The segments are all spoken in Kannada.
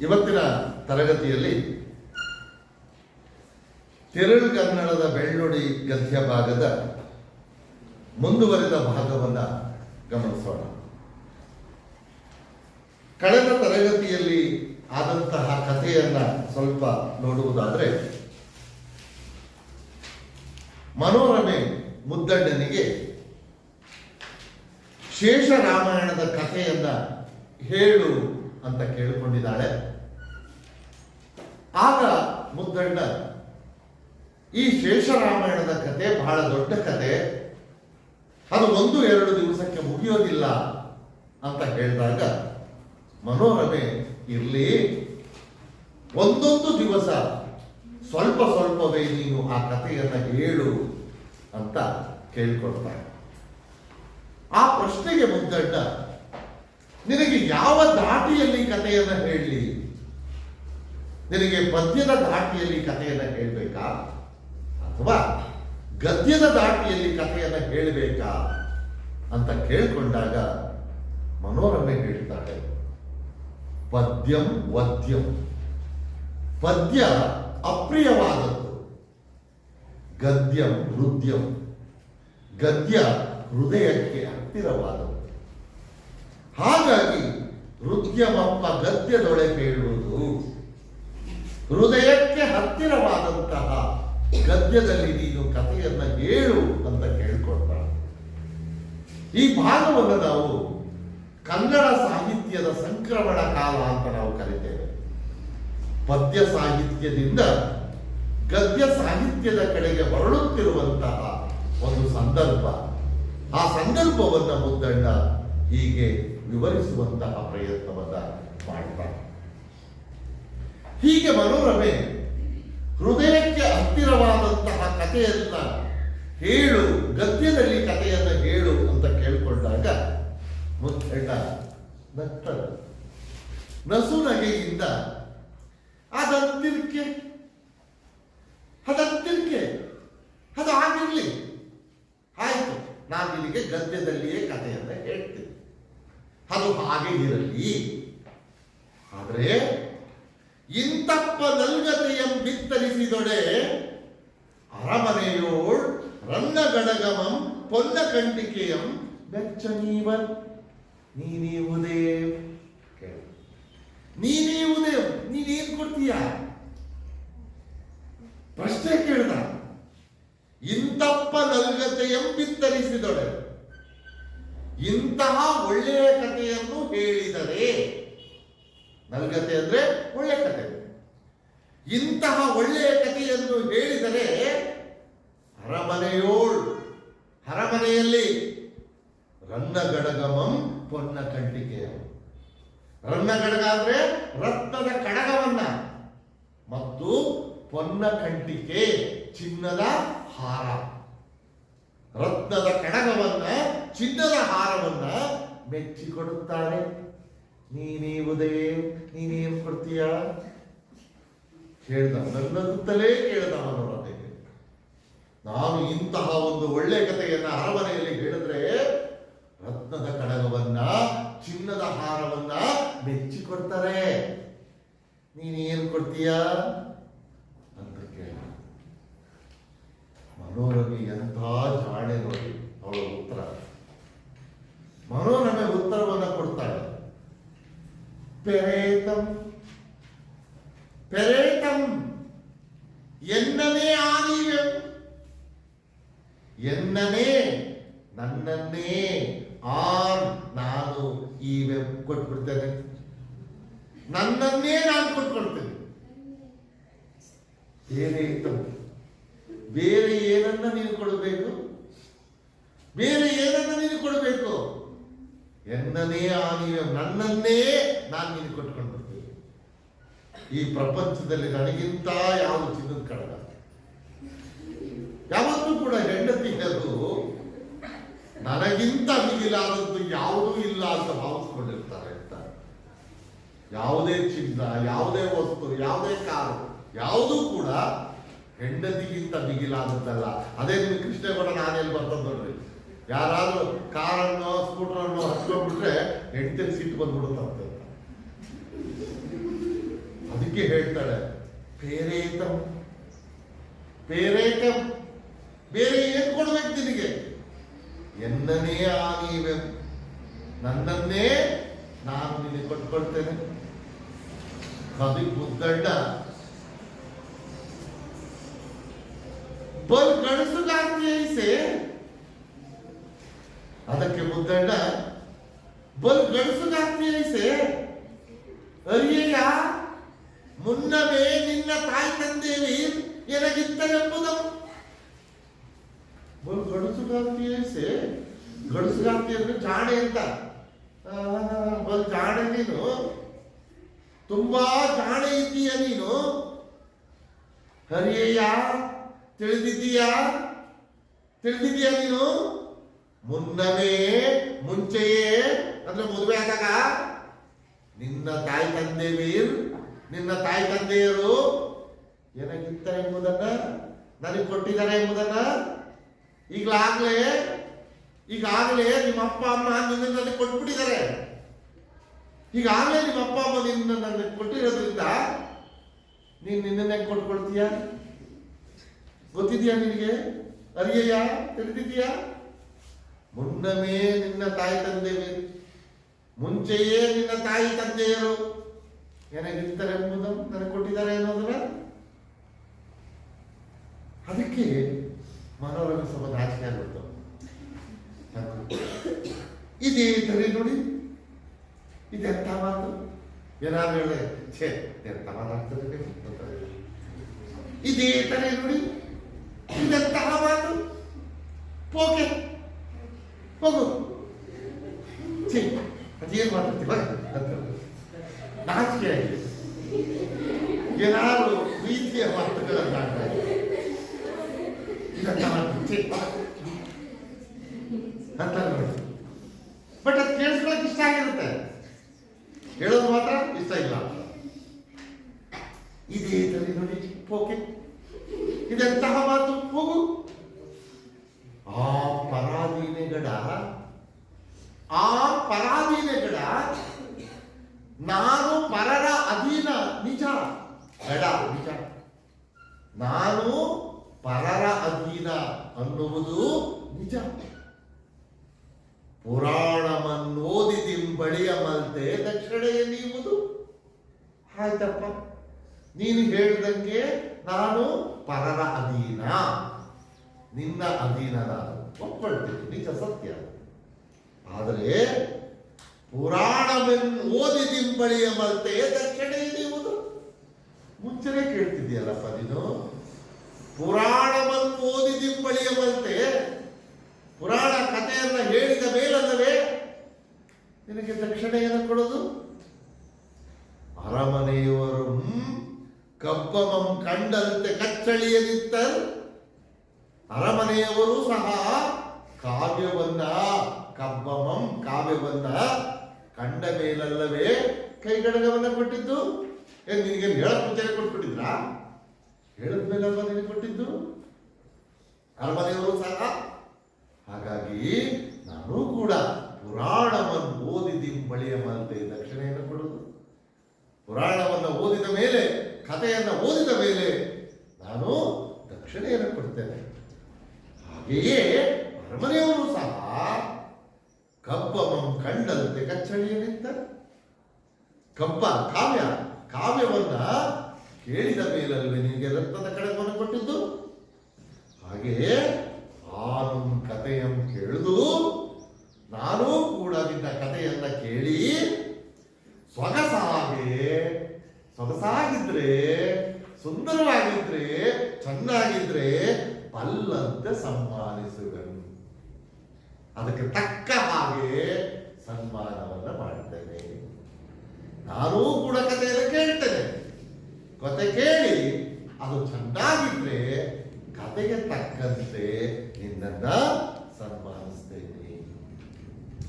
ಇವತ್ತಿನ ತರಗತಿಯಲ್ಲಿ ತಿರುಳ್ಗನ್ನಡದ ಬೆಳ್ಳುಡಿ ಗದ್ಯ ಭಾಗದ ಮುಂದುವರಿದ ಭಾಗವನ್ನು ಗಮನಿಸೋಣ. ಕಳೆದ ತರಗತಿಯಲ್ಲಿ ಆದಂತಹ ಕಥೆಯನ್ನ ಸ್ವಲ್ಪ ನೋಡುವುದಾದರೆ, ಮನೋರಮೆ ಮುದ್ದಣ್ಣನಿಗೆ ಶೇಷ ರಾಮಾಯಣದ ಕಥೆಯನ್ನ ಹೇಳು ಅಂತ ಕೇಳಿಕೊಂಡಿದ್ದಾಳೆ. ಆಗ ಮುದ್ದಣ್ಣ ಈ ಶೇಷ ರಾಮಾಯಣದ ಕಥೆ ಬಹಳ ದೊಡ್ಡ ಕಥೆ, ಅದು 1-2 ದಿವಸಕ್ಕೆ ಮುಗಿಯೋದಿಲ್ಲ ಅಂತ ಹೇಳಿದಾಗ ಮನೋರಮೆ ಇರ್ಲಿ, ಒಂದೊಂದು ದಿವಸ ಸ್ವಲ್ಪ ಸ್ವಲ್ಪವೇ ನೀನು ಆ ಕಥೆಯನ್ನ ಹೇಳು ಅಂತ ಕೇಳ್ಕೊಳ್ತಾರೆ. ಆ ಪ್ರಶ್ನೆಗೆ ಮುದ್ದಣ್ಣ, ನಿನಗೆ ಯಾವ ಧಾಟಿಯಲ್ಲಿ ಕಥೆಯನ್ನ ಹೇಳಲಿ? ನಿನಗೆ ಪದ್ಯದ ಧಾಟಿಯಲ್ಲಿ ಕಥೆಯನ್ನ ಹೇಳಬೇಕಾ ಅಥವಾ ಗದ್ಯದ ಧಾಟಿಯಲ್ಲಿ ಕಥೆಯನ್ನ ಹೇಳಬೇಕಾ ಅಂತ ಕೇಳ್ಕೊಂಡಾಗ ಮನೋರಮೆ ಹೇಳ್ತಾಳೆ, ಪದ್ಯಂ ವದ್ಯಂ. ಪದ್ಯ ಅಪ್ರಿಯವಾದದ್ದು, ಗದ್ಯಂ ಹೃದಯಂ. ಗದ್ಯ ಹೃದಯಕ್ಕೆ ಹತ್ತಿರವಾದದ್ದು. ಹಾಗಾಗಿ ಹೃದಯಮಪ್ಪ ಗದ್ಯದೊಳೆ ಹೇಳುವುದು, ಹೃದಯಕ್ಕೆ ಹತ್ತಿರವಾದಂತಹ ಗದ್ಯದಲ್ಲಿ ನೀನು ಕಥೆಯನ್ನ ಹೇಳು ಅಂತ ಕೇಳ್ಕೊಳ್ತಾಳೆ. ಈ ಭಾಗವನ್ನು ನಾವು ಕನ್ನಡ ಸಾಹಿತ್ಯದ ಸಂಕ್ರಮಣ ಕಾಲ ಅಂತ ನಾವು ಕರಿತೇವೆ. ಪದ್ಯ ಸಾಹಿತ್ಯದಿಂದ ಗದ್ಯ ಸಾಹಿತ್ಯದ ಕಡೆಗೆ ಹೊರಳುತ್ತಿರುವಂತಹ ಒಂದು ಸಂದರ್ಭ. ಆ ಸಂದರ್ಭವನ್ನು ಮುದ್ದಣ್ಣ ಹೀಗೆ ವಿವರಿಸುವಂತಹ ಪ್ರಯತ್ನವನ್ನ ಮಾಡ್ತಾರೆ. ಹೀಗೆ ಮನೋರಮೆ ಹೃದಯಕ್ಕೆ ಹತ್ತಿರವಾದಂತಹ ಕಥೆಯನ್ನ ಹೇಳು, ಗದ್ಯದಲ್ಲಿ ಕಥೆಯನ್ನ ಹೇಳು ಅಂತ ಕೇಳಿಕೊಂಡಾಗ ಮುದ್ದಣ್ಣ ನಗ್ತಾರೆ. ನಸು ನಗೆಯಿಂದ ಅದಂತಿರ್ಕೆ ಅದು ಆಗಿರ್ಲಿ, ಆಯ್ತು, ನಾನು ನಿನಗೆ ಗದ್ಯದಲ್ಲಿಯೇ ಕಥೆಯನ್ನ ಹೇಳ್ತೀನಿ, ಅದು ಹಾಗೆ ಇರಲಿ. ಆದರೆ ಇಂತಪ್ಪ ನಲ್ಗತೆಯಂ ಬಿತ್ತರಿಸಿದೊಡೆ ಅರಮನೆಯೋಳ್ ರನ್ನಗಡಗಮಂ ಪೊನ್ನ ಕಂಟಿಕೆಯಂ ಬೆಚ್ಚನೀವನ್ ನೀನೀವುದೇ. ನೀನೀವುದೇ, ನೀನೇನ್ ಕೊಡ್ತೀಯ? ಪ್ರಶ್ನೆ ಕೇಳ್ದ. ಇಂತಪ್ಪ ನಲ್ಗತೆಯಂ ಬಿತ್ತರಿಸಿದೊಡೆ, ಇಂತಹ ಒಳ್ಳೆಯ ಕಥೆಯನ್ನು ಹೇಳಿದರೆ, ನಲ್ಗತೆ ಅಂದ್ರೆ ಒಳ್ಳೆ ಕಥೆ, ಇಂತಹ ಒಳ್ಳೆಯ ಕಥೆಯನ್ನು ಹೇಳಿದರೆ ಅರಮನೆಯಲ್ಲಿ ರನ್ನಗಡಗಮಂ ಪೊನ್ನ ಕಂಟಿಕೆಯ. ರನ್ನಗಡಗ ಅಂದ್ರೆ ರತ್ನದ ಕಡಗವನ್ನ ಮತ್ತು ಪೊನ್ನ ಕಂಟಿಕೆ ಚಿನ್ನದ ಹಾರ. ರತ್ನದ ಕಡಗವನ್ನ, ಚಿನ್ನದ ಹಾರವನ್ನ ಮೆಚ್ಚಿಕೊಡುತ್ತಾರೆ. ನೀನೀವುದೇ, ನೀನೇನು ಕೊಡ್ತೀಯ? ಕೇಳ್ದ, ನನ್ನಂತಲೇ ಕೇಳ್ದ ಮನೋರಮೆ. ನಾನು ಇಂತಹ ಒಂದು ಒಳ್ಳೆ ಕಥೆಯನ್ನ ಅರಮನೆಯಲ್ಲಿ ಹೇಳಿದ್ರೆ ರತ್ನದ ಕಡಗವನ್ನ, ಚಿನ್ನದ ಹಾರವನ್ನ ಮೆಚ್ಚಿಕೊಡ್ತಾರೆ. ನೀನೇನು ಕೊಡ್ತೀಯ ಅಂತ ಕೇಳ. ಮನೋರಮೆ ಎಂಥ ಜಾಣೆ ನೋಡಿ ಅವಳ ಉತ್ತರ. ಮನೋರಮೆ ಉತ್ತರವನ್ನ ಕೊಡ್ತಾಳೆ. ಪೆರೇತಂ ಎನ್ನನೇ ಆನೀವೆಂ. ಎನ್ನನೇ, ನನ್ನನ್ನೇ, ನಾನು ಈವೆ ಕೊಟ್ಬಿಡ್ತೇನೆ, ನನ್ನನ್ನೇ ನಾನು ಕೊಟ್ಕೊಡ್ತೇನೆ. ಬೇರೆ ಏನನ್ನ ನೀನು ಕೊಡಬೇಕು? ಬೇರೆ ಏನನ್ನ ನೀನು ಕೊಡಬೇಕು? ಎನ್ನನೇ ಆನೀವೆಂ, ನನ್ನನ್ನೇ ನಾನು ನೀನು ಕೊಟ್ಕೊಂಡು ಬಿಡ್ತೇನೆ. ಈ ಪ್ರಪಂಚದಲ್ಲಿ ನನಗಿಂತ ಯಾವುದು ಚಿನ್ನದ ಕಡಗ. ಯಾವತ್ತೂ ಕೂಡ ಹೆಂಡತಿಯರು ನನಗಿಂತ ಮಿಗಿಲಾದದ್ದು ಯಾವುದೂ ಇಲ್ಲ ಅಂತ ಭಾವಿಸ್ಕೊಂಡಿರ್ತಾರೆ ಅಂತ. ಯಾವುದೇ ಚಿನ್ನ, ಯಾವುದೇ ವಸ್ತು, ಯಾವುದೇ ಕಾರು, ಯಾವುದೂ ಕೂಡ ಹೆಂಡತಿಗಿಂತ ಮಿಗಿಲಾದದ್ದಲ್ಲ. ಅದೇ ನಿಮ್ಗೆ ಕೃಷ್ಣೇಗೌಡ ನಾನೆಲ್ಲಿ ಬರ್ತದೆ ನೋಡ್ರಿ. ಯಾರಾದ್ರೂ ಕಾರನ್ನು ಸ್ಕೂಟರನ್ನು ಹಚ್ಕೊಂಡ್ಬಿಟ್ರೆ ಹೆಂಡತಿ ಸೀಟ್ ಬಂದ್ಬಿಡುತ್ತೆ. ಅದಕ್ಕೆ ಹೇಳ್ತಾಳೆ ಪೇರೇತಂ ಪೇರೇತಂ, ಬೇರೆ ಏನ್ ಕೊಡ್ಬೇಕು ನಿನಗೆ? ಎನ್ನನೇ ಆನೀವೆ, ನನ್ನನ್ನೇ ನಾನು ನಿನಗೆ ಕೊಟ್ಕೊಳ್ತೇನೆ. ಕವಿ ಮುದ್ದಣ್ಣ ಬಲ್ ಗಣಸುಗಾರ್ತಿಯೈಸೆ, ಅದಕ್ಕೆ ಮುದ್ದಣ್ಣ ಬಲ್ ಗಣಸುಗಾರ್ತಿಯೈಸೆ ಅರಿಯ ಮುನ್ನವೇ ನಿನ್ನ ತಾಯಿ ತಂದೇವಿ ಎನಗಿತ್ತನೆಂಬುದು. ಬಲ್ ಗಣಸುಗಾರ್ತಿಯೈಸೆ, ಗಣಸುಗಾರ್ತಿ ಅಂದ್ರೆ ಜಾಣೆ ಅಂತ. ಬಲ್ ಜಾಣೆ ನೀನು, ತುಂಬಾ ಜಾಣೆ ಇದ್ದೀಯ ನೀನು. ಹರಿಯಯ್ಯ ತಿಳಿದಿದ್ದೀಯಾ ನೀನು? ಮುನ್ನವೇ ಮುಂಚೆಯೇ ಅಂದ್ರೆ ಮದುವೆ ಆದಾಗ ನಿನ್ನ ತಾಯಿ ತಂದೆಯರು ಏನಾಗಿರ್ತಾರೆ ಎಂಬುದನ್ನ ನನಗೆ ಕೊಟ್ಟಿದ್ದಾರೆ ಎಂಬುದನ್ನ ಈಗಾಗಲೇ ನಿಮ್ಮ ಅಪ್ಪ ಅಮ್ಮ ನಿನ್ನ ನನಗೆ ಕೊಟ್ಬಿಟ್ಟಿದ್ದಾರೆ. ಈಗಾಗಲೇ ನಿಮ್ಮ ಅಪ್ಪ ಅಮ್ಮ ನಿನ್ನ ನನಗೆ ಕೊಟ್ಟಿರೋದ್ರಿಂದ ನೀನು ನಿನ್ನೆ ಕೊಟ್ಕೊಡ್ತೀಯ? ಗೊತ್ತಿದೆಯಾ ನಿನಗೆ? ಅರಿಯಯ್ಯ ತಿಳಿದಿದೆಯಾ? ಮುನ್ನವೇ ನಿನ್ನ ತಾಯಿ ತಂದೆಯರು, ಮುಂಚೆಯೇ ನಿನ್ನ ತಾಯಿ ತಂದೆಯರು ಏನಾಗಿರ್ತಾರೆ ಎಂಬುದನ್ನು ನನಗೆ ಕೊಟ್ಟಿದ್ದಾರೆ ಅನ್ನೋದನ್ನ. ಅದಕ್ಕೆ ಮನೋರಂಗ ಸ್ವಲ್ಪ ನಾಚಿಕೆ ಆಗುತ್ತೆ. ಇದೇ ತರ ನೋಡಿ, ಇದೆಂತ ಮಾತು. ಏನಾದ್ರು ಹೇಳಿದ್ರೆ ಛೇ ಎಂತ ಮಾತಾಡ್ತಾರೆ. ಇದೇ ತರ ನೋಡಿ, ಇದೆಂತಹ ಮಾತು. ಹೋಗೆ ಹೋಗು, ಛೇ ಅದೇನ್ ಮಾತಾಡ್ತೀವ ನಾಚಿಕೆ ಆಗಿದೆ. ಏನಾದ್ರು ಪ್ರೀತಿಯ ಮಾತುಗಳನ್ನಾಡ್ತಾರೆ. ಇದೆಂತ ಮಾತು ಛೇ ಅಂತ ನೋಡಿ. ಬಟ್ ಅದು ಕೇಳಿಸ್ಕೊಳಕ್ ಇಷ್ಟ ಆಗಿರುತ್ತೆ, ಹೇಳೋದು ಮಾತ್ರ ಇಷ್ಟ ಇಲ್ಲ. ಇದೇ ತರ ನೋಡಿ ಓಕೆ, ಇದೆಂತಹ ಮಾತು. ಹೋಗು. ಆ ಪರಾಧೀನೆಗಡ ನಾನು ಪರರ ಅಧೀನ, ನಿಜ ಗಡ ನಿಜ. ನಾನು ಪರರ ಅಧೀನ ಅನ್ನುವುದು ನಿಜ. ಪುರಾಣವನ್ನೋದಿದಿಂಬಳಿಯ ಮಲ್ತೆ ದಕ್ಷಿಣೆಯ ನೀವುದು. ಆಯ್ತಪ್ಪ, ನೀನು ಹೇಳಿದಂಗೆ ನಾನು ಪರರ ಅಧೀನ, ನಿನ್ನ ಅಧೀನ ನಾನು ಒಪ್ಕೊಳ್ತೀನಿ, ನಿಜ ಸತ್ಯ. ಆದರೆ ಪುರಾಣವನ್ನು ಓದಿದಿಂಬಳಿಯ ಮಲ್ತೆ ದಕ್ಷಿಣೆಯ ನೀವುದು. ಮುಂಚೆನೆ ಕೇಳ್ತಿದ್ದೀಯಲ್ಲಪ್ಪ ನೀನು. ಪುರಾಣವನ್ನು ಓದಿದಿಂಬಳಿಯ ಮಲ್ತೆ, ಪುರಾಣ ಕಥೆಯನ್ನ ಹೇಳಿದ ಮೇಲಲ್ಲವೇ ನಿನಗೆ ದಕ್ಷಿಣೆಯನ್ನು ಕೊಡೋದು? ಅರಮನೆಯವರು ಕಬ್ಬಮಂ ಕಂಡಂತೆ ಕಚ್ಚಳಿಯಲಿದ್ದರು. ಅರಮನೆಯವರು ಸಹ ಕಾವ್ಯವನ್ನ ಕಂಡ ಮೇಲಲ್ಲವೇ ಕೈಗಡಗವನ್ನ ಕೊಟ್ಟಿದ್ದು. ನಿನಗೆ ಹೇಳಕ್ ಮುಂಚೆ ಕೊಟ್ಬಿಟ್ಟಿದ್ರಾ? ಹೇಳದ ಮೇಲಲ್ವ ನಿನಗೆ ಕೊಟ್ಟಿದ್ದು ಅರಮನೆಯವರು ಸಹ. ಹಾಗಾಗಿ ನಾನು ಕೂಡ ಪುರಾಣವನ್ನು ಓದಿದಿಂಬಳಿಯ ಮಲ್ತೆ ದಕ್ಷಿಣೆಯನ್ನು ಕೊಡುವುದು. ಪುರಾಣವನ್ನು ಓದಿದ ಮೇಲೆ, ಕಥೆಯನ್ನ ಓದಿದ ಮೇಲೆ ನಾನು ದಕ್ಷಿಣೆಯನ್ನು ಕೊಡ್ತೇನೆ. ಹಾಗೆಯೇ ಅರಮನೆಯವರು ಸಹ ಕಬ್ಬಮಂ ಕಂಡಂತೆ ಕಚ್ಚಳಿಯಲಿದ್ದ. ಕಾವ್ಯವನ್ನ ಕೇಳಿದ ಮೇಲಲ್ಲೇ ನಿನಗೆ ರತ್ನದ ಕಡಗವನ್ನು ಕೊಟ್ಟಿದ್ದು. ಹಾಗೆಯೇ ನಾನು ಕಥೆಯನ್ನು ಕೇಳುದು, ನಾನೂ ಕೂಡ ನಿನ್ನ ಕಥೆಯನ್ನ ಕೇಳಿ ಸೊಗಸಾಗಿದ್ರೆ, ಸುಂದರವಾಗಿದ್ರೆ, ಚೆನ್ನಾಗಿದ್ರೆ ಬಲ್ಲಂತೆ ಸನ್ಮಾನಿಸುವನು. ಅದಕ್ಕೆ ತಕ್ಕ ಹಾಗೆ ಸನ್ಮಾನವನ್ನ ಮಾಡ್ತೇನೆ. ನಾನೂ ಕೂಡ ಕಥೆಯನ್ನು ಕೇಳ್ತೇನೆ. ಕಥೆ ಕೇಳಿ ಅದು ಚೆನ್ನಾಗಿದ್ರೆ ಕಥೆಗೆ ತಕ್ಕಂತೆ ನಿನ್ನನ್ನ ಸನ್ಮಾನಿಸ್ತೇನೆ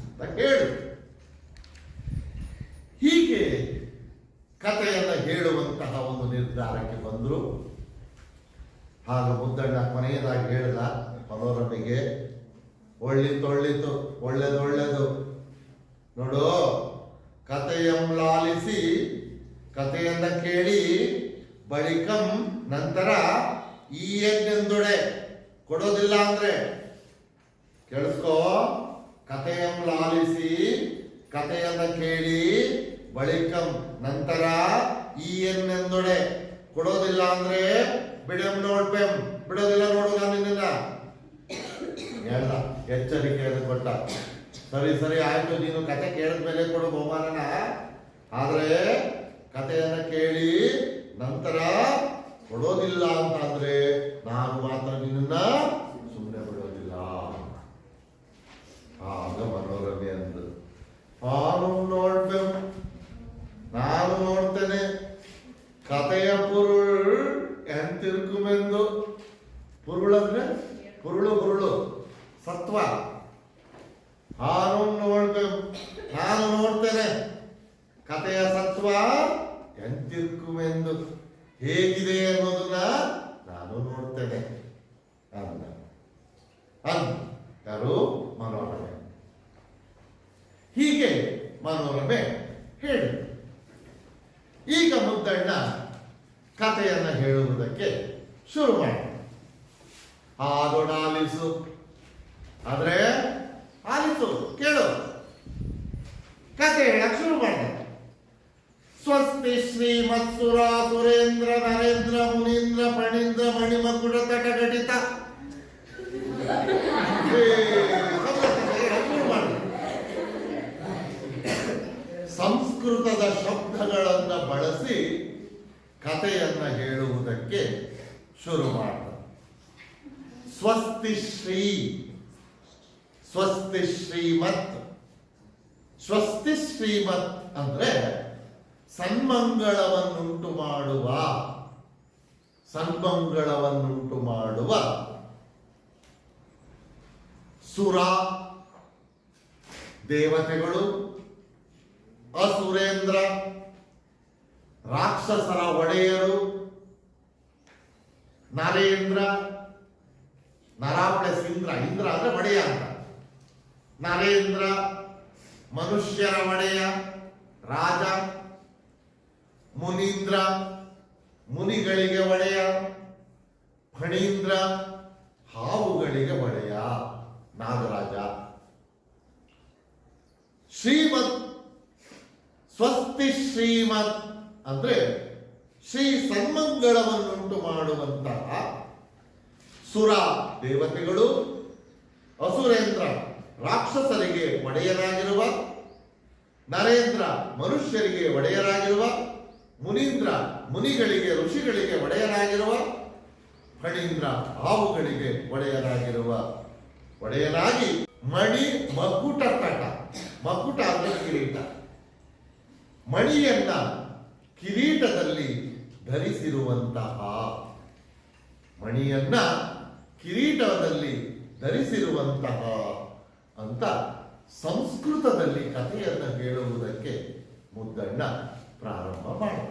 ಅಂತ ಹೇಳು. ಹೀಗೆ ಕಥೆಯನ್ನ ಹೇಳುವಂತಹ ಒಂದು ನಿರ್ಧಾರಕ್ಕೆ ಬಂದ್ರು. ಆಗ ಮುದ್ದಣ್ಣ ಕೊನೆಯದಾಗಿ ಹೇಳಿದ ಮನೋರಮೆಗೆ, ಒಳ್ಳೆದು ನೋಡು, ಕಥೆಯಂ ಲಾಲಿಸಿ ಕಥೆಯನ್ನ ಕೇಳಿ ಬಳಿಕಂ ನಂತರ ಈ ಎಂದೊಡೆ ಕೊಡೋದಿಲ್ಲ ಅಂದ್ರೆ ಕೇಳಿಸ್ಕೋ. ಕಥೆಯಂ ಲಾಲಿಸಿ ಕಥೆಯನ್ನ ಕೇಳಿ ಬಳಿಕಂ ನಂತರ ಈ ಎಂದೊಡೆ ಕೊಡೋದಿಲ್ಲ ಅಂದ್ರೆ ಬಿಡಂ ನೋಡ್ಬೆಂ ಬಿಡೋದಿಲ್ಲ ನೋಡು ನಾನು ನಿನ್ನ ಹೇಳ್ದ. ಎಚ್ಚರಿಕೆಯನ್ನು ಕೊಟ್ಟ. ಸರಿ ಸರಿ ಆಯ್ತು, ನೀನು ಕತೆ ಕೇಳಿದ ಮೇಲೆ ಕೊಡು ಬಹುಮಾನನ. ಆದ್ರೆ ಕಥೆಯನ್ನ ಕೇಳಿ ನಂತರ ಕೊಡೋದಿಲ್ಲ ಅಂತ ಅಂದ್ರೆ ನಾನು ಮಾತ್ರ ನಿನ್ನ ಸುಮ್ಮನೆ ಬಿಡೋದಿಲ್ಲ. ಆಗ ಮನೋರಮೆ ಅಂದು ನಾನು ನೋಡ್ಬೇಕು, ನಾನು ನೋಡ್ತೇನೆ ಕಥೆಯ ಪುರುಳ್ ಎಂತಿರ್ಕುಮೆಂದು. ಪುರುಳಂದ್ರೆ ಹುರುಳು ಸತ್ವ. ನಾನು ನೋಡ್ಬೇಕು, ನಾನು ನೋಡ್ತೇನೆ ಕಥೆಯ ಸತ್ವ ಎಂತಿರ್ಕುಮೆಂದು, ಹೇಗಿದೆ ಅನ್ನೋದನ್ನ ನಾನು ನೋಡ್ತೇನೆ ಅಂದ. ಯಾರು? ಮನೋರಮೆ. ಹೀಗೆ ಮನೋರಮೆ ಹೇಳಿ. ಈಗ ಮುದ್ದಣ್ಣ ಕಥೆಯನ್ನ ಹೇಳುವುದಕ್ಕೆ ಶುರು ಮಾಡಿ. ಆದೊಡಾಲಿಸು ಆದ್ರೆ ಆಲಿಸು, ಕೇಳು. ಕಥೆ ಹೇಳಕ್ ಶುರು ಮಾಡಿದ. ಸ್ವಸ್ತಿ ಶ್ರೀಮತ್ಸುರ ಸುರೇಂದ್ರ ನರೇಂದ್ರ ಮುನೀಂದ್ರ ಫಣೀಂದ್ರ ಮಣಿಮಕುಟ ತಟಘಟಿತ. ಸಂಸ್ಕೃತದ ಶಬ್ದಗಳನ್ನ ಬಳಸಿ ಕಥೆಯನ್ನ ಹೇಳುವುದಕ್ಕೆ ಶುರು ಮಾಡಿದ. ಸ್ವಸ್ತಿ ಶ್ರೀ, ಸ್ವಸ್ತಿ ಶ್ರೀಮತ್. ಸ್ವಸ್ತಿ ಶ್ರೀಮತ್ ಅಂದ್ರೆ ಸನ್ಮಂಗಳವನ್ನುಂಟು ಮಾಡುವ, ಸನ್ಮಂಗಳವನ್ನುಂಟು ಮಾಡುವ ಸುರ ದೇವತೆಗಳು, ಅಸುರೇಂದ್ರ ರಾಕ್ಷಸರ ಒಡೆಯರು, ನರೇಂದ್ರ ನರ ಪ್ಲಸ್ ಇಂದ್ರ, ಇಂದ್ರ ಅಂದ್ರೆ ಒಡೆಯ ಅಂತ, ನರೇಂದ್ರ ಮನುಷ್ಯರ ಒಡೆಯ ರಾಜ, ಮುನೀಂದ್ರ ಮುನಿಗಳಿಗೆ ಒಡೆಯ, ಫಣೀಂದ್ರ ಹಾವುಗಳಿಗೆ ಒಡೆಯ ನಾಗರಾಜ. ಶ್ರೀಮತ್, ಸ್ವಸ್ತಿ ಶ್ರೀಮತ್ ಅಂದ್ರೆ ಶ್ರೀ ಸನ್ಮಂಗಳವನ್ನುಂಟು ಮಾಡುವಂತಹ ಸುರ ದೇವತೆಗಳು, ಅಸುರೇಂದ್ರ ರಾಕ್ಷಸರಿಗೆ ಒಡೆಯರಾಗಿರುವ, ನರೇಂದ್ರ ಮನುಷ್ಯರಿಗೆ ಒಡೆಯರಾಗಿರುವ, ಮುನೀಂದ್ರ ಮುನಿಗಳಿಗೆ ಋಷಿಗಳಿಗೆ ಒಡೆಯರಾಗಿರುವ, ಫಣೀಂದ್ರ ಹಾವುಗಳಿಗೆ ಒಡೆಯರಾಗಿ ಮಣಿ ಮಕುಟ ತಟ. ಮಕುಟ ಅಂದ್ರೆ ಕಿರೀಟ. ಮಣಿಯನ್ನ ಕಿರೀಟದಲ್ಲಿ ಧರಿಸಿರುವಂತಹ, ಮಣಿಯನ್ನ ಕಿರೀಟದಲ್ಲಿ ಧರಿಸಿರುವಂತಹ ಅಂತ ಸಂಸ್ಕೃತದಲ್ಲಿ ಕಥೆಯನ್ನು ಹೇಳುವುದಕ್ಕೆ ಮುದ್ದಣ್ಣ ಪ್ರಾರಂಭ ಮಾಡಿದ.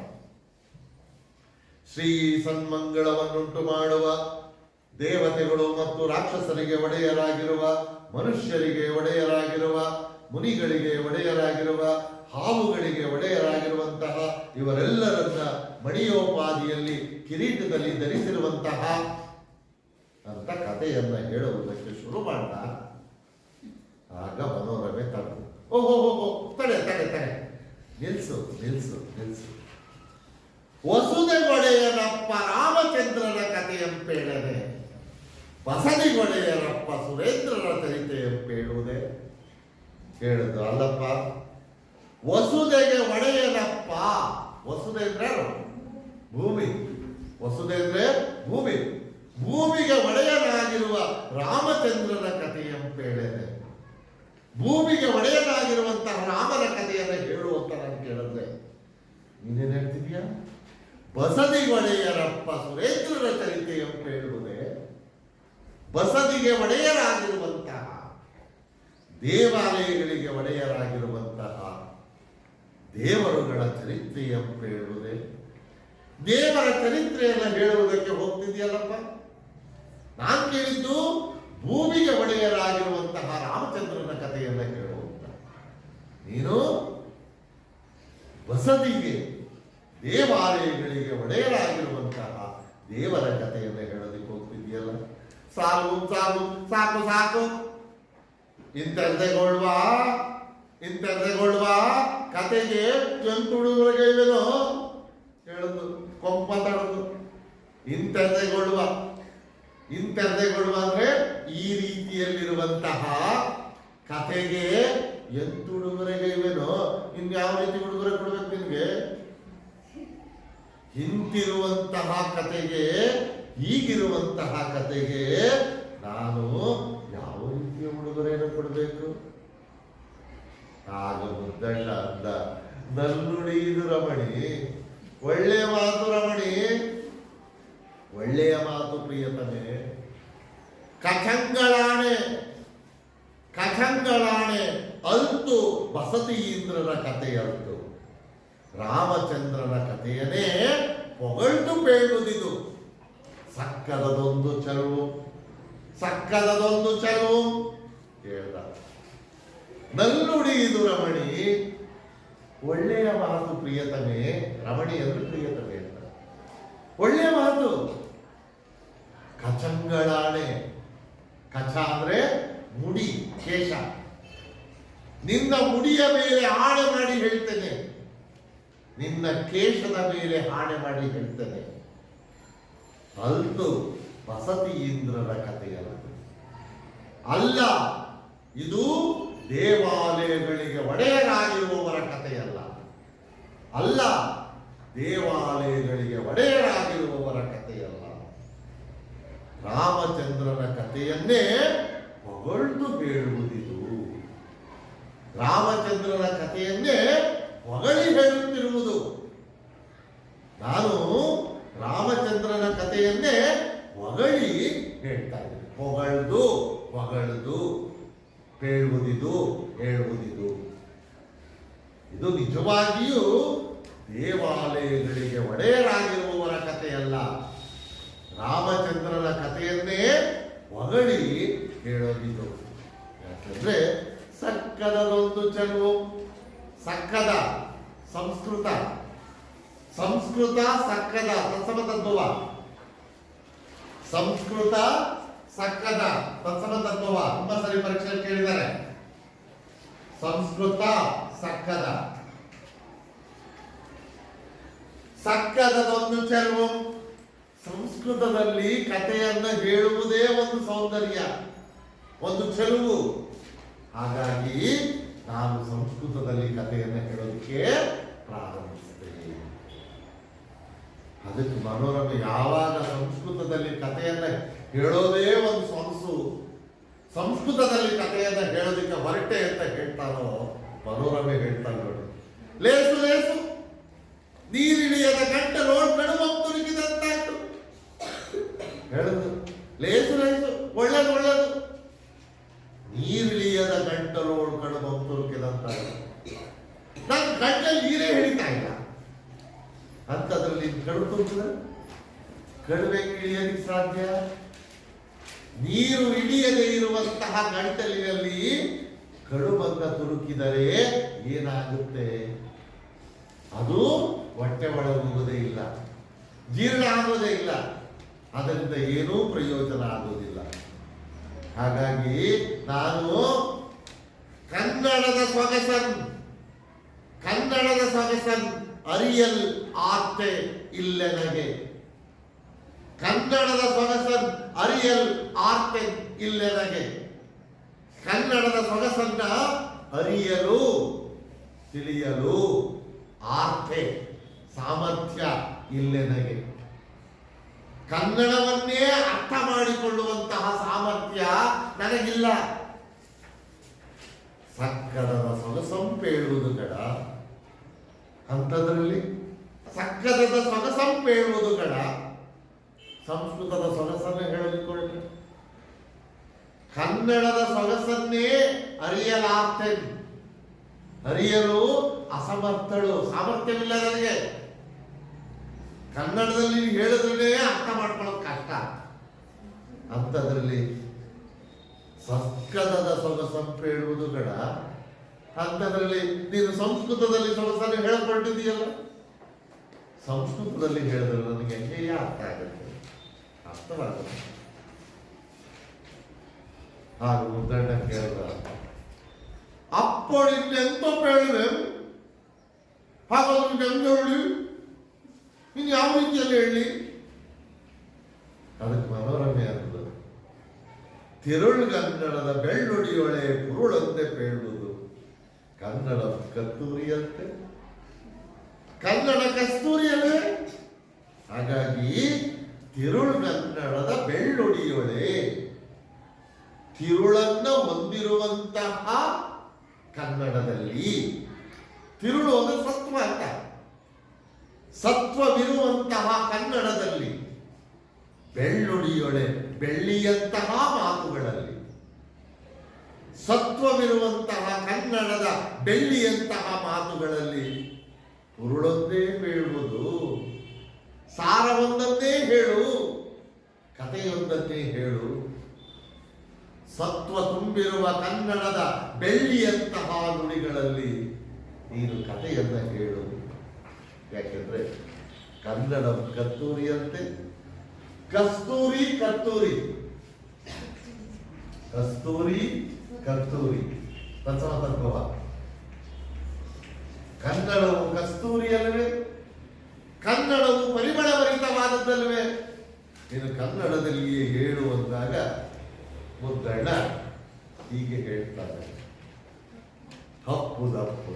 ಶ್ರೀ ಸನ್ಮಂಗಳವನ್ನುಂಟು ಮಾಡುವ ದೇವತೆಗಳು ಮತ್ತು ರಾಕ್ಷಸರಿಗೆ ಒಡೆಯರಾಗಿರುವ, ಮನುಷ್ಯರಿಗೆ ಒಡೆಯರಾಗಿರುವ, ಮುನಿಗಳಿಗೆ ಒಡೆಯರಾಗಿರುವ, ಹಾವುಗಳಿಗೆ ಒಡೆಯರಾಗಿರುವಂತಹ ಇವರೆಲ್ಲರನ್ನ ಮಣಿಯೋಪಾದಿಯಲ್ಲಿ ಕಿರೀಟದಲ್ಲಿ ಧರಿಸಿರುವಂತಹ ಅಂತ ಕಥೆಯನ್ನ ಹೇಳುವುದಕ್ಕೆ ಶುರು ಮಾಡಿದ. ಆಗ ಮನೋರಮೆ ತಡೆದು, ಓಹೋ ತಡೆ ತಡೆ ತಡೆ, ನಿಲ್ಸು ನಿಲ್ಸು ನಿಲ್ಸು. ವಸುದೆಗೊಡೆಯರಪ್ಪ ರಾಮಚಂದ್ರನ ಕಥೆಯಂಪೇಳದೆ, ಬಸದಿಗೊಡೆಯರಪ್ಪ ಸುರೇಂದ್ರರ ಚರಿತೆಯಂಪೇಳುವುದೇ. ಹೇಳುದು ಅಲ್ಲಪ್ಪ, ವಸುದೆಗೆ ಒಡೆಯನಪ್ಪ. ವಸುದೆ ಅಂದ್ರೆ ಭೂಮಿ, ವಸುದೆ ಅಂದ್ರೆ ಭೂಮಿ, ಭೂಮಿಗೆ ಒಡೆಯನಾಗಿರುವ ರಾಮಚಂದ್ರನ ಕಥೆಯಂಪೇಳದೆ. ಭೂಮಿಗೆ ಒಡೆಯನಾಗಿರುವಂತಹ ರಾಮನ ಕಥೆಯನ್ನು ಹೇಳುವಂತ ನಾನು ಕೇಳಿದ್ರೆ ನೀನೇನ್ ಹೇಳ್ತಿದ್ಯಾ? ಬಸದಿಗೊಡೆಯರಪ್ಪ ಸುರೇಂದ್ರರ ಚರಿತೆಯಂಪೇಳುವುದೇ. ಬಸದಿಗೆ ಒಡೆಯರಾಗಿರುವಂತಹ, ದೇವಾಲಯಗಳಿಗೆ ಒಡೆಯರಾಗಿರುವಂತಹ ದೇವರುಗಳ ಚರಿತ್ರೆಯಂಪೇಳುವುದೇ. ದೇವರ ಚರಿತ್ರೆಯನ್ನು ಹೇಳುವುದಕ್ಕೆ ಹೋಗ್ತಿದೆಯಲ್ಲಪ್ಪ. ನಾನು ಕೇಳಿದ್ದು ಭೂಮಿಗೆ ಒಡೆಯರಾಗಿರುವಂತಹ ರಾಮಚಂದ್ರನ ಕಥೆಯನ್ನ ಕೇಳುವಂತ. ನೀನು ಬಸದಿಗೆ ದೇವಾಲಯಗಳಿಗೆ ಒಡೆಯರಾಗಿರುವಂತಹ ದೇವರ ಕಥೆಯನ್ನು ಹೇಳೋದಕ್ಕೆ ಹೋಗ್ತಿದೆಯಲ್ಲ. ಸಾಕು ಸಾಕು ಸಾಕು ಸಾಕು, ಇಂತೆಗೊಳ್ಳುವ ಕತೆಗೆ ಎಂಟುಡುವರೆಗೇನೋ ಹೇಳುದು, ಕೊಂಪ ತಡದು. ಇಂತೆಗೊಳ್ಳುವ ಅಂದ್ರೆ ಈ ರೀತಿಯಲ್ಲಿರುವಂತಹ ಕತೆಗೆ ಎಂಟು ಉಡುಗೊರೆಗೈವೇನೋ, ಇನ್ಯಾವ ರೀತಿ ಉಡುಗೊರೆ ಕೊಡ್ಬೇಕು ನಿನ್ಗೆ? ಇಂತಿರುವಂತಹ ಕತೆಗೆ, ಈಗಿರುವಂತಹ ಕತೆಗೆ ನಾನು ಯಾವ ರೀತಿಯ ಉಡುಗೊರೆಯನ್ನು ಕೊಡಬೇಕು? ಆಗ ಮುದ್ದಣ್ಣ ಅಂದ, ನಲ್ಲುಡಿದು ರಮಣಿ, ಒಳ್ಳೆಯ ಮಾತು ರಮಣಿ, ಒಳ್ಳೆಯ ಮಾತು ಪ್ರಿಯತಮೆ. ಕಥಂಗಳಾಣೆ ಅಲ್ತು ಬಸತೀಂದ್ರರ ಕಥೆಯಲ್ತು, ರಾಮಚಂದ್ರನ ಕಥೆಯನ್ನೇ ಪೊಗಳ್ತು ಬೇಡುವುದಿದು. ಸಕ್ಕದದೊಂದು ಚಲುವು ಹೇಳ್ದ. ನಲ್ಲುಡಿದು ರಮಣಿ, ಒಳ್ಳೆಯ ಮಾತು ಪ್ರಿಯತಮೆ. ರಮಣಿ ಅಂದ್ರೆ ಪ್ರಿಯತಮೆ ಅಂತ, ಒಳ್ಳೆಯ ಮಾತು. ಕಚಂಗಳಾಣೆ, ಕಚ ಅಂದ್ರೆ ಮುಡಿ, ಕೇಶ. ನಿನ್ನ ಮುಡಿಯ ಮೇಲೆ ಆಣೆ ಮಾಡಿ ಹೇಳ್ತೇನೆ, ನಿನ್ನ ಕೇಶದ ಮೇಲೆ ಆಣೆ ಮಾಡಿ ಹೇಳ್ತೇನೆ. ಅಲ್ತು ಬಸತೀಂದ್ರರ ಕಥೆಯಲ್ಲ, ಅಲ್ಲ, ಇದು ದೇವಾಲಯಗಳಿಗೆ ಒಡೆಯರಾಗಿರುವವರ ಕಥೆಯಲ್ಲ, ಅಲ್ಲ, ದೇವಾಲಯಗಳಿಗೆ ಒಡೆಯರಾಗಿರುವವರ ಕಥೆಯಲ್ಲ. ರಾಮಚಂದ್ರನ ಕಥೆಯನ್ನೇ ಹೊಗಳ್ದು ಬೇಡುವುದಿದು. ರಾಮಚಂದ್ರನ ಕಥೆಯನ್ನೇ ಹೊಗಳಿ ಹೇಳುತ್ತಿರುವುದು. ನಾನು ರಾಮಚಂದ್ರನ ಕಥೆಯನ್ನೇ ಹೊಗಳಿ ಹೇಳ್ತಾ ಇದ್ದೀನಿ. ಹೊಗಳ್ದು ಹೇಳುವುದಿದು. ಇದು ನಿಜವಾಗಿಯೂ ದೇವಾಲಯಗಳಿಗೆ ಒಡೆಯರಾಗಿರುವವರ ಕಥೆಯಲ್ಲ, ರಾಮಚಂದ್ರನ ಕಥೆಯನ್ನೇ ಹೊಗಳಿ ಹೇಳೋದಿದು. ಯಾಕಂದ್ರೆ ಸಕ್ಕದದೊಂದು ಚಲುವು, ಸಕ್ಕದ ಸಂಸ್ಕೃತ ಸಕ್ಕದ ತತ್ಸಮ ತದ್ಭವ, ಸಂಸ್ಕೃತ ಸಕ್ಕದ ತತ್ಸಮ ತದ್ಭವ. ತುಂಬಾ ಸರಿ ಪರೀಕ್ಷೆ ಕೇಳಿದ್ದಾರೆ. ಸಂಸ್ಕೃತ ಸಕ್ಕದ, ಸಕ್ಕದದೊಂದು ಚಲುವು. ಸಂಸ್ಕೃತದಲ್ಲಿ ಕಥೆಯನ್ನ ಹೇಳುವುದೇ ಒಂದು ಸೌಂದರ್ಯ, ಒಂದು ಚೆಲುವು. ಹಾಗಾಗಿ ನಾನು ಸಂಸ್ಕೃತದಲ್ಲಿ ಕಥೆಯನ್ನು ಹೇಳೋದಕ್ಕೆ ಪ್ರಾರಂಭಿಸಿದೆ. ಅದಕ್ಕೆ ಮನೋರಮೆ ಯಾವಾಗ ಸಂಸ್ಕೃತದಲ್ಲಿ ಕಥೆಯನ್ನ ಹೇಳೋದೇ ಒಂದು ಸೊಗಸು, ಸಂಸ್ಕೃತದಲ್ಲಿ ಕಥೆಯನ್ನ ಹೇಳೋದಕ್ಕೆ ಹೊರಟೆ ಅಂತ ಹೇಳ್ತಾರೋ, ಮನೋರಮೆ ಹೇಳ್ತಾನೆ ನೋಡಿ. ಲೇಸು ನೀರಿಳಿಯದ ಗಂಟೆ ನೋಡ್ಕೊಂಡು ತುರುಕಿದಂತಾಯ್ತು ಹೇಳುದು. ಲೇಸು ಒಳ್ಳೇದು. ನೀರಿಳಿಯದ ಗಂಟಲು ಕಡುಬು ತುರುಕಿದಂತ, ನನ್ನ ಗಂಟಲ್ಲಿ ನೀರೇ ಹಿಡಿತಾ ಇಲ್ಲ ಅಂತದ್ರಲ್ಲಿ ಕಡುಬು ತುರುಕಿದ, ಕಡುಬೆ ಇಳಿಯಲಿಕ್ಕೆ ಸಾಧ್ಯ? ನೀರು ಇಳಿಯದೇ ಇರುವಂತಹ ಗಂಟಲಿನಲ್ಲಿ ಕಡುಬನ್ನ ತುರುಕಿದರೆ ಏನಾಗುತ್ತೆ? ಅದು ಹೊಟ್ಟೆ ಒಳಗುವುದೇ ಇಲ್ಲ, ಜೀರ್ಣ ಆಗೋದೇ ಇಲ್ಲ, ಅದರಿಂದ ಏನೂ ಪ್ರಯೋಜನ ಆಗುವುದಿಲ್ಲ. ಹಾಗಾಗಿ ನಾನು ಕನ್ನಡದ ಸೊಗಸನ್ ಅರಿಯಲ್ ಆರ್ತೆ ಇಲ್ಲ ನನಗೆ. ಕನ್ನಡದ ಸೊಗಸನ್ ಅರಿಯಲ್ ಆರ್ತೆ ಇಲ್ಲ ನನಗೆ. ಕನ್ನಡದ ಸೊಗಸನ್ನ ಅರಿಯಲು, ತಿಳಿಯಲು ಆರ್ತೆ ಸಾಮರ್ಥ್ಯ ಇಲ್ಲ ನನಗೆ. ಕನ್ನಡವನ್ನೇ ಅರ್ಥ ಮಾಡಿಕೊಳ್ಳುವಂತಹ ಸಾಮರ್ಥ್ಯ ನನಗಿಲ್ಲ. ಸಕ್ಕದದ ಸೊಗಸಂಪೇಳುವುದು ಗಡ, ಅಂಥದ್ರಲ್ಲಿ ಸಕ್ಕದದ ಸೊಗಸಂಪೇಳುವುದು ಗಡ. ಸಂಸ್ಕೃತದ ಸೊಗಸನ್ನೇ ಹೇಳಲಿಕ್ಕೆ ಕನ್ನಡದ ಸೊಗಸನ್ನೇ ಅರಿಯಲು ಅಸಮರ್ಥಳು, ಸಾಮರ್ಥ್ಯವಿಲ್ಲ ನನಗೆ. ಕನ್ನಡದಲ್ಲಿ ಹೇಳಿದ್ರೆ ಅರ್ಥ ಮಾಡ್ಕೊಳ್ಳೋದು ಕಷ್ಟ, ಅಂಥದ್ರಲ್ಲಿ ಸಕ್ಕದದ ಸೊಗಸಂಪೇಳುವುದು ಗಡ, ಅಂಥದ್ರಲ್ಲಿ ನೀನು ಸಂಸ್ಕೃತದಲ್ಲಿ ಸೊಗಸನ್ನು ಹೇಳ್ಕೊಂಡಿದೀಯಲ್ಲ. ಸಂಸ್ಕೃತದಲ್ಲಿ ಹೇಳಿದ್ರೆ ನನಗೆ ಹೆಂಗೆಯೇ ಅರ್ಥ ಆಗುತ್ತೆ, ಅರ್ಥವಾಗುತ್ತೆ. ಹಾಗೆ ಮುದ್ದಣ್ಣ ಕೇಳಿದ, ಅಪ್ಪಳು ಎಂತ ಹೇಳಿದೆ, ಹಾಗಾದ್ರೆ ಹೆಂಗೆ ಹೇಳಿ, ಇನ್ನು ಯಾವ ರೀತಿಯಲ್ಲಿ ಹೇಳಿ? ಅದಕ್ಕೆ ಮನೋರಮೆ ಅನ್ನೋದು, ತಿರುಳುಗನ್ನಡದ ಬೆಳ್ಳುಡಿಯೊಳೆ ಕುರುಳಂತೆ ಪೇಳುವುದು, ಕನ್ನಡ ಕಸ್ತೂರಿಯಂತೆ, ಕನ್ನಡ ಕಸ್ತೂರಿಯಲ್ಲೇ. ಹಾಗಾಗಿ ತಿರುಳುಗನ್ನಡದ ಬೆಳ್ಳುಡಿಯೊಳೆ, ತಿರುಳನ್ನ ಹೊಂದಿರುವಂತಹ ಕನ್ನಡದಲ್ಲಿ, ತಿರುಳು ಅಂದ್ರೆ ಸತ್ವ ಅಂತ, ಸತ್ವವಿರುವಂತಹ ಕನ್ನಡದಲ್ಲಿ, ಬೆಳ್ಳುಡಿಯೊಳೆ ಬೆಳ್ಳಿಯಂತಹ ಮಾತುಗಳಲ್ಲಿ, ಸತ್ವವಿರುವಂತಹ ಕನ್ನಡದ ಬೆಳ್ಳಿಯಂತಹ ಮಾತುಗಳಲ್ಲಿ ಉರುಳೊಂದೇ ಹೇಳುವುದು, ಸಾರವೊಂದನ್ನೇ ಹೇಳು, ಕಥೆಯೊಂದನ್ನೇ ಹೇಳು. ಸತ್ವ ತುಂಬಿರುವ ಕನ್ನಡದ ಬೆಳ್ಳಿಯಂತಹ ನುಡಿಗಳಲ್ಲಿ ನೀನು ಕಥೆಯನ್ನ ಹೇಳು. ಯಾಕೆಂದ್ರೆ ಕನ್ನಡ ಕಸ್ತೂರಿಯಂತೆ, ಕಸ್ತೂರಿ ಕತ್ತೂರಿ, ಕಸ್ತೂರಿ ಕತ್ತೂರಿ ತತ್ಸಮ ತತ್ವ. ಕನ್ನಡವು ಕಸ್ತೂರಿಯಲ್ಲವೇ, ಕನ್ನಡವು ಪರಿಮಳಭರಿತವಾದದ್ದಲ್ವೇ, ನೀನು ಕನ್ನಡದಲ್ಲಿಯೇ ಹೇಳುವಂದಾಗ ಮುದ್ದಣ್ಣ ಹೀಗೆ ಹೇಳ್ತಾರೆ, ತಪ್ಪುದಪ್ಪು.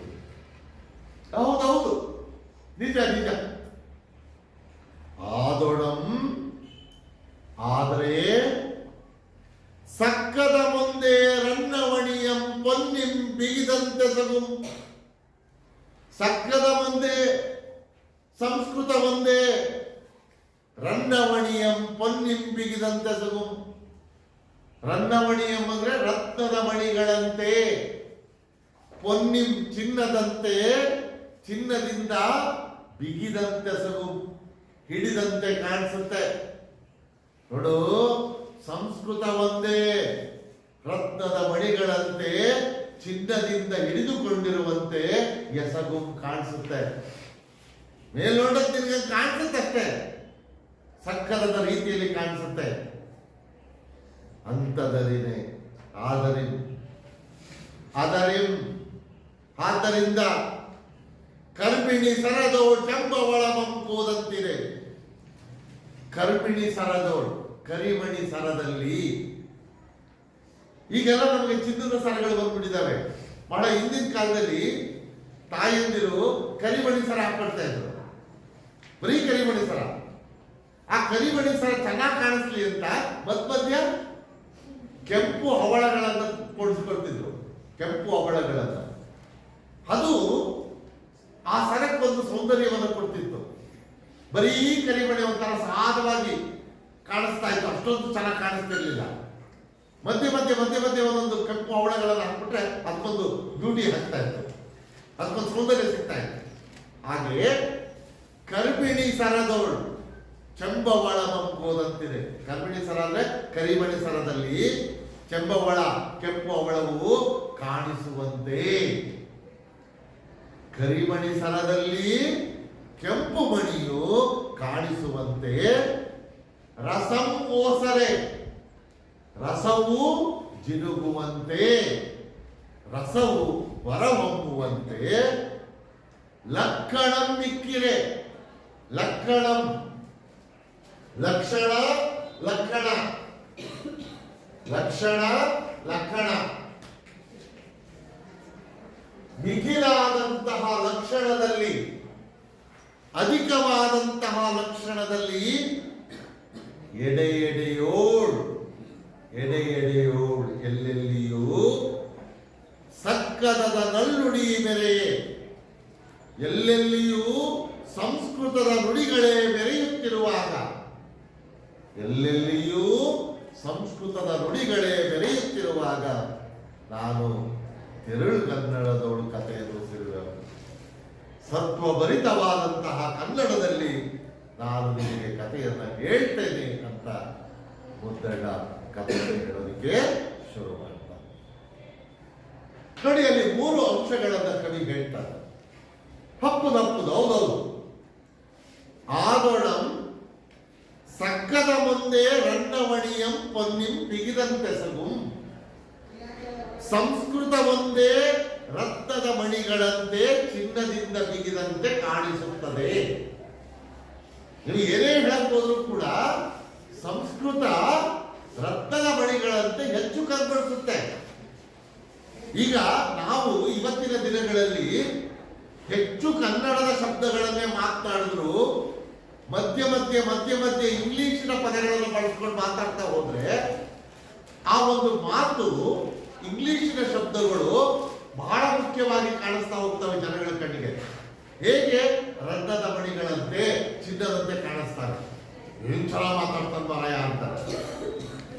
ಹೌದೌದು, ನಿಜ ನಿಜ. ಆದೊಡಂ ಆದರೆ ಸಕ್ಕದ ಮುಂದೆ ರನ್ನವಣಿಯಂ ಪೊನ್ನಿಂ ಬಿಗಿದಂತೆ ಸಗುಂ. ಸಕ್ಕದ ಮುಂದೆ ಸಂಸ್ಕೃತ ಒಂದೇ, ರನ್ನವಣಿಯಂ ಪೊನ್ನಿಂ ಬಿಗಿದಂತೆ ಸಗುಂ. ರನ್ನವಣಿಯಂ ಅಂದ್ರೆ ರತ್ನದ ಮಣಿಗಳಂತೆ, ಪೊನ್ನಿಂ ಚಿನ್ನದಂತೆ, ಚಿನ್ನದಿಂದ ಬಿಗಿದಂತೆ ಸಗುಂ, ಹಿಡಿದಂತೆ ಕಾಣಿಸುತ್ತೆ. ನೋಡು, ಸಂಸ್ಕೃತ ಒಂದೇ ರತ್ನದ ಮಣಿಗಳಂತೆ, ಚಿನ್ನದಿಂದ ಹಿಡಿದುಕೊಂಡಿರುವಂತೆ ಎಸಗು ಕಾಣಿಸುತ್ತೆ. ಮೇಲ್ನೋಟಕ್ಕೆ ನಿನಗೆ ಕಾಣಿಸುತ್ತೆ ಅಷ್ಟೇ, ಸಕ್ಕರದ ರೀತಿಯಲ್ಲಿ ಕಾಣಿಸುತ್ತೆ. ಅಂತದರಿನೇ ಆದ್ದರಿಂದ ಕರ್ಪಿಣಿ ಸರದೋಳ್ ಚೆಂಬವಳ ಮಂಕೋದಂತಿದೆ. ಕರ್ಪಿಣಿ ಸರದೋಳ್, ಕರಿಮಣಿ ಸರದಲ್ಲಿ ಈಗೆಲ್ಲ ನಮಗೆ ಚಿನ್ನದ ಸರಗಳು ಬಂದ್ಬಿಟ್ಟಿದ್ದಾವೆ. ಬಹಳ ಹಿಂದಿನ ಕಾಲದಲ್ಲಿ ತಾಯಂದಿರು ಕರಿಮಣಿ ಸರ ಹಾಕೊಳ್ತಾ ಇದ್ರು, ಬರೀ ಕರಿಮಣಿ ಸರ. ಆ ಕರಿಮಣಿ ಸರ ಚೆನ್ನಾಗಿ ಕಾಣಿಸ್ಲಿ ಅಂತ ಮಧ್ಯ ಕೆಂಪು ಹವಳಗಳನ್ನ ಕೊಡಿಸ್ಕೊಳ್ತಿದ್ರು, ಕೆಂಪು ಹವಳಗಳನ್ನ. ಅದು ಆ ಸರಕ್ಕೊಂದು ಸೌಂದರ್ಯವನ್ನು ಕೊಡ್ತಿತ್ತು. ಬರೀ ಕರಿಮಣಿ ಒಂಥರ ಸಾಧವಾಗಿ ಕಾಣಿಸ್ತಾ ಇತ್ತು, ಅಷ್ಟೊಂದು ಚೆನ್ನಾಗಿ ಕಾಣಿಸ್ತಿರ್ಲಿಲ್ಲ. ಮಧ್ಯೆ ಒಂದೊಂದು ಕೆಂಪು ಹವಳಗಳನ್ನು ಹಾಕ್ಬಿಟ್ರೆ ಅದಕ್ಕೊಂದು ಬ್ಯೂಟಿ ಹಾಕ್ತಾ ಇತ್ತು, ಅದಕ್ಕೊಂದು ಸೌಂದರ್ಯ ಸಿಗ್ತಾ ಇತ್ತು. ಹಾಗೆ ಕರ್ಪಿಣಿ ಸರದವಳು ಚೆಂಬವಳ ಮಂಕೋದಂತಿದೆ. ಕರ್ಪಿಣಿ ಸರ ಅಂದ್ರೆ ಕರಿಮಣಿ ಸರದಲ್ಲಿ ಚೆಂಬವಳ, ಕೆಂಪು ಹವಳವು ಕಾಣಿಸುವಂತೆ. ಕರಿಮಣಿ ಸರದಲ್ಲಿ ಕೆಂಪು ಮಣಿಯು ಕಾಣಿಸುವಂತೆ. ರಸಂ ಓಸರೆ, ರಸವು ಜಿನುಗುವಂತೆ, ರಸವು ಹೊರಹೊಮ್ಮುವಂತೆ. ಲಕ್ಕಣಂ ಮಿಕ್ಕಿರೆ, ಲಕ್ಕಣಂ ಲಕ್ಷಣ, ಲಕ್ಕಣ ಲಕ್ಷಣ, ಲಕ್ಕಣ ಮಿಗಿಲಾದಂತಹ ಲಕ್ಷಣದಲ್ಲಿ, ಅಧಿಕವಾದಂತಹ ಲಕ್ಷಣದಲ್ಲಿ ಎಡೆಯೋಳು ಎಲ್ಲೆಲ್ಲಿಯೂ ಸಕ್ಕದದ ನಲ್ಲುಡಿ ಮೆರೆಯೇ, ಎಲ್ಲೆಲ್ಲಿಯೂ ಸಂಸ್ಕೃತದ ನುಡಿಗಳೇ ಮೆರೆಯುತ್ತಿರುವಾಗ, ಎಲ್ಲೆಲ್ಲಿಯೂ ಸಂಸ್ಕೃತದ ನುಡಿಗಳೇ ಮೆರೆಯುತ್ತಿರುವಾಗ ನಾನು ತಿರುಳುಗನ್ನಡದವಳು ಕಥೆಯನ್ನು ಸಿರುವೆ. ಸತ್ವಭರಿತವಾದಂತಹ ಕನ್ನಡದಲ್ಲಿ ನಾನು ನಿಮಗೆ ಕಥೆಯನ್ನ ಹೇಳ್ತೇನೆ ಅಂತ ಮುದ್ದಣ್ಣ ಕಥೆಯನ್ನು ಹೇಳೋದಕ್ಕೆ ಶುರು ಮಾಡ್ತಾರೆ. ನೋಡಿ, ಅಲ್ಲಿ 3 ಅಂಶಗಳನ್ನ ಕವಿ ಹೇಳ್ತಾರೆ. ಹಪ್ಪುದಪ್ಪುದು, ಹೌದೌದು, ಆದೊಡಂ ಸಕ್ಕದ ಮುಂದೆ ರನ್ನಮಣಿಯಂ ಪೊನ್ನಿಂ ಬಿಗಿದಂತೆಸಗುಂ ಸಂಸ್ಕೃತ ಒಂದೇ ರತ್ನದ ಮಣಿಗಳಂತೆ ಚಿನ್ನದಿಂದ ಬಿಗಿದಂತೆ ಕಾಣಿಸುತ್ತದೆ. ನೀವು ಏನೇ ಹೇಳಕ್ ಹೋದ್ರು ಕೂಡ ಸಂಸ್ಕೃತ ರತ್ನದ ಮಣಿಗಳಂತೆ ಹೆಚ್ಚು ಕಂಗೊಳಿಸುತ್ತೆ. ಈಗ ನಾವು ಇವತ್ತಿನ ದಿನಗಳಲ್ಲಿ ಹೆಚ್ಚು ಕನ್ನಡದ ಶಬ್ದಗಳನ್ನೇ ಮಾತನಾಡಿದ್ರು ಮಧ್ಯ ಮಧ್ಯೆ ಇಂಗ್ಲಿಷಿನ ಪದಗಳನ್ನು ಬಳಸ್ಕೊಂಡು ಮಾತಾಡ್ತಾ ಹೋದ್ರೆ ಆ ಒಂದು ಮಾತು ಇಂಗ್ಲಿಷಿನ ಶಬ್ದಗಳು ಬಹಳ ಮುಖ್ಯವಾಗಿ ಕಾಣಿಸ್ತಾ ಹೋಗ್ತವೆ ಜನಗಳ ಕಣ್ಣಿಗೆ. ಹೇಗೆ ರತ್ನದ ಮಣಿಗಳಂತೆ ಚಿನ್ನದಂತೆ ಕಾಣಿಸ್ತಾರೆ. ಏನ್ ಚೆನ್ನಾಗಿ ಮಾತಾಡ್ತಾನೆ ಮಾರಾಯ ಅಂತಾರೆ.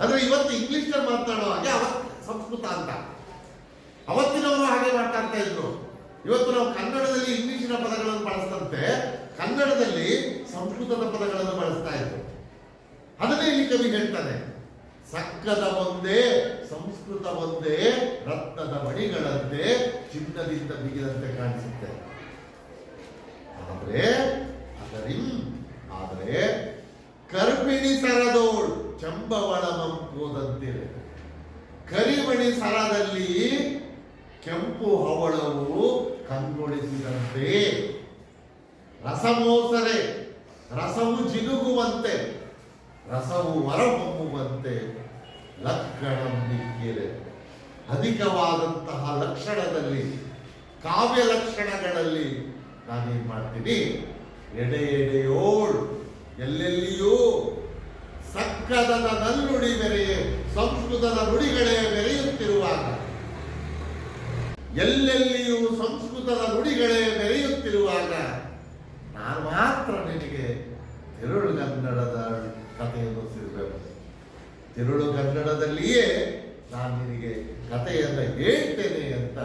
ಆದ್ರೆ ಇವತ್ತು ಇಂಗ್ಲಿಷ್ ಮಾತನಾಡೋ ಹಾಗೆ ಅವತ್ತು ಸಂಸ್ಕೃತ ಅಂತ. ಅವತ್ತಿನವರು ಹಾಗೆ ಮಾತಾಡ್ತಾ ಇದ್ರು. ಇವತ್ತು ನಾವು ಕನ್ನಡದಲ್ಲಿ ಇಂಗ್ಲಿಷಿನ ಪದಗಳನ್ನು ಬಳಸ್ತಂತೆ ಕನ್ನಡದಲ್ಲಿ ಸಂಸ್ಕೃತದ ಪದಗಳನ್ನು ಬಳಸ್ತಾ ಇದ್ರು. ಅದನ್ನೇ ಇಲ್ಲಿ ಕವಿ ಹೇಳ್ತಾನೆ, ಸಕ್ಕದ ಒಂದೇ ಸಂಸ್ಕೃತ ಒಂದೇ ರತ್ನದ ಮಣಿಗಳಂತೆ ಚಿನ್ನದಿಂದ ಬಿಗಿದಂತೆ ಕಾಣಿಸುತ್ತೆ. ಆದರೆ ಕರ್ಪಿಣಿ ಸರದೋಳ್ ಚಂಬವಳಮಂ ಕೂದಂತಿರೆ. ಕರಿಮಣಿ ಸರದಲ್ಲಿ ಕೆಂಪು ಹವಳವು ಕಂಗೊಳಿಸಿದಂತೆ, ರಸಮೋಸರೆ ರಸವು ಜಿನುಗುವಂತೆ, ರಸವು ಹೊರಹೊಮ್ಮುವಂತೆ ಲಕ್ಷಣಂ ನಿಕ್ಕಿರೆ. ಅಧಿಕವಾದಂತಹ ಲಕ್ಷಣದಲ್ಲಿ ಕಾವ್ಯ ಲಕ್ಷಣಗಳಲ್ಲಿ ನಾನೇನ್ ಮಾಡ್ತೀನಿ, ಎಡೆಯೋಳ್ ಎಲ್ಲೆಲ್ಲಿಯೂ ಸಕ್ಕದದ ನಲ್ನುಡಿ ಮೆರೆಯೇ ಸಂಸ್ಕೃತದ ನುಡಿಗಳೇ ಮೆರೆಯುತ್ತಿರುವಾಗ, ಎಲ್ಲೆಲ್ಲಿಯೂ ಸಂಸ್ಕೃತದ ನುಡಿಗಳೇ ಮೆರೆಯುತ್ತಿರುವಾಗ ನಾನು ಮಾತ್ರ ನಿನಗೆ ತಿರುಳುಗನ್ನಡದ ಕಥೆಯನ್ನು ಸಿಗಬೇಕು. ತಿರುಳುಗನ್ನಡದಲ್ಲಿಯೇ ನಾನು ನಿನಗೆ ಕಥೆಯನ್ನು ಹೇಳ್ತೇನೆ ಅಂತ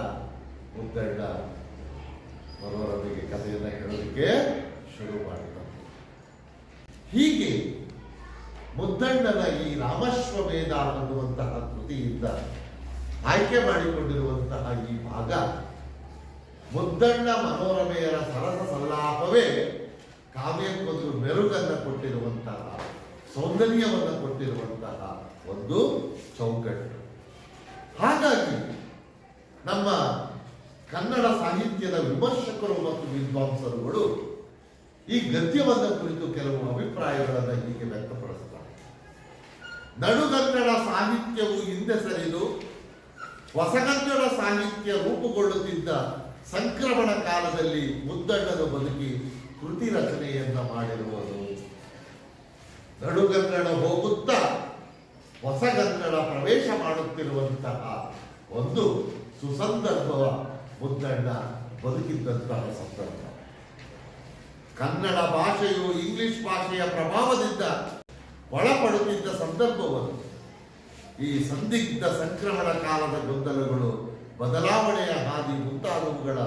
ಮುದ್ದಣ್ಣ ಮನೋರಮೆಗೆ ಕಥೆಯನ್ನು ಹೇಳೋದಕ್ಕೆ ಶುರು ಮಾಡಿದ. ಹೀಗೆ ಮುದ್ದಣ್ಣನ ಈ ರಾಮಶ್ವಮೇಧ ಅನ್ನುವಂತಹ ಕೃತಿಯಿಂದ ಆಯ್ಕೆ ಮಾಡಿಕೊಂಡಿರುವಂತಹ ಈ ಭಾಗ ಮುದ್ದಣ್ಣ ಮನೋರಮೆಯರ ಸರಸ ಸಲ್ಲಾಪವೇ ಕಾವ್ಯಕ್ಕೊಂದು ಮೆರುಗನ್ನು ಕೊಟ್ಟಿರುವಂತಹ, ಸೌಂದರ್ಯವನ್ನು ಕೊಟ್ಟಿರುವಂತಹ ಒಂದು ಚೌಕಟ್ಟು. ಹಾಗಾಗಿ ನಮ್ಮ ಕನ್ನಡ ಸಾಹಿತ್ಯದ ವಿಮರ್ಶಕರು ಮತ್ತು ವಿದ್ವಾಂಸರುಗಳು ಈ ಗದ್ಯವನ್ನು ಕುರಿತು ಕೆಲವು ಅಭಿಪ್ರಾಯಗಳನ್ನು ಹೀಗೆ ವ್ಯಕ್ತಪಡಿಸುತ್ತಾರೆ. ನಡುಗನ್ನಡ ಸಾಹಿತ್ಯವು ಹಿಂದೆ ಸರಿದು ಹೊಸಗನ್ನಡ ಸಾಹಿತ್ಯ ರೂಪುಗೊಳ್ಳುತ್ತಿದ್ದ ಸಂಕ್ರಮಣ ಕಾಲದಲ್ಲಿ ಮುದ್ದಣ್ಣನ ಬದುಕಿ ಕೃತಿ ರಚನೆಯನ್ನ ಮಾಡಿರುವುದು. ನಡುಗನ್ನಡ ಹೋಗುತ್ತಾ ಹೊಸಗನ್ನಡ ಪ್ರವೇಶ ಮಾಡುತ್ತಿರುವಂತಹ ಒಂದು ಸುಸಂದರ್ಭವ ಮುದ್ದಣ್ಣ ಬದುಕಿದ್ದಂತಹ ಸಂದರ್ಭ. ಕನ್ನಡ ಭಾಷೆಯು ಇಂಗ್ಲಿಷ್ ಭಾಷೆಯ ಪ್ರಭಾವದಿಂದ ಒಳಪಡುತ್ತಿದ್ದ ಸಂದರ್ಭವನ್ನು, ಈ ಸಂದಿಗ್ಧ ಸಂಕ್ರಮಣ ಕಾಲದ ಗೊಂದಲಗಳು, ಬದಲಾವಣೆಯ ಹಾದಿ ಮುಂತಾದವುಗಳ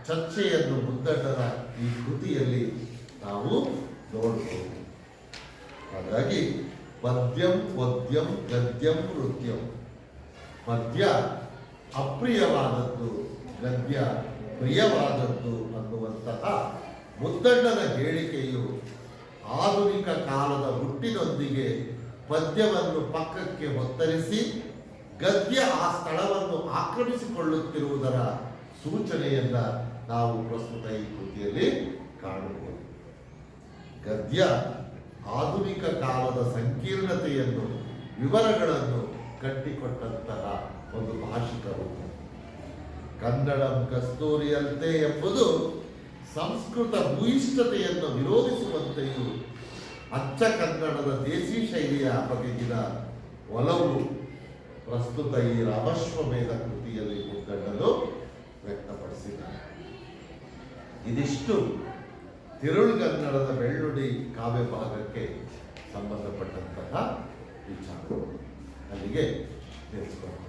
ಚರ್ಚೆಯನ್ನು ಮುದ್ದಣ್ಣನ ಈ ಕೃತಿಯಲ್ಲಿ ನಾವು ನೋಡಬಹುದು. ಹಾಗಾಗಿ ಪದ್ಯಂ ಪದ್ಯಂ ಗದ್ಯಂ ನೃತ್ಯಂ, ಪದ್ಯ ಅಪ್ರಿಯವಾದದ್ದು, ಗದ್ಯ ಪ್ರಿಯವಾದದ್ದು ಅನ್ನುವಂತಹ ಮುದ್ದಣ್ಣನ ಹೇಳಿಕೆಯು ಆಧುನಿಕ ಕಾಲದ ಹುಟ್ಟಿನೊಂದಿಗೆ ಪದ್ಯವನ್ನು ಪಕ್ಕಕ್ಕೆ ಒತ್ತರಿಸಿ ಗದ್ಯ ಆ ಸ್ಥಳವನ್ನು ಆಕ್ರಮಿಸಿಕೊಳ್ಳುತ್ತಿರುವುದರ ಸೂಚನೆಯನ್ನ ನಾವು ಪ್ರಸ್ತುತ ಈ ಕೃತಿಯಲ್ಲಿ ಕಾಣಬಹುದು. ಗದ್ಯ ಆಧುನಿಕ ಕಾಲದ ಸಂಕೀರ್ಣತೆಯನ್ನು, ವಿವರಗಳನ್ನು ಕಟ್ಟಿಕೊಟ್ಟಂತಹ ಒಂದು ಭಾಷಿಕ ರೂಪ. ಕನ್ನಡಂ ಕಸ್ತೂರಿಯಂತೆ ಎಂಬುದು ಸಂಸ್ಕೃತ ಭೂಯಿಷ್ಠತೆಯನ್ನು ವಿರೋಧಿಸುವಂತೆಯೂ ಅಚ್ಚ ಕನ್ನಡದ ದೇಸಿ ಶೈಲಿಯ ಬಗೆಗಿನ ಒಲವು ಪ್ರಸ್ತುತ ಈ ರಾಮಶ್ವಮೇಧ ಕೃತಿಯಲ್ಲಿ ಮುದ್ದಣ್ಣನು ವ್ಯಕ್ತಪಡಿಸಿದ್ದಾರೆ. ಇದಿಷ್ಟು ತಿರುಳುಗನ್ನಡದ ಬೆಳ್ಳುಡಿ ಕಾವ್ಯ ಭಾಗಕ್ಕೆ ಸಂಬಂಧಪಟ್ಟಂತಹ ವಿಚಾರ. ಅಲ್ಲಿಗೆ ನಿಲ್ಲಿಸ್ಕೊಂಡು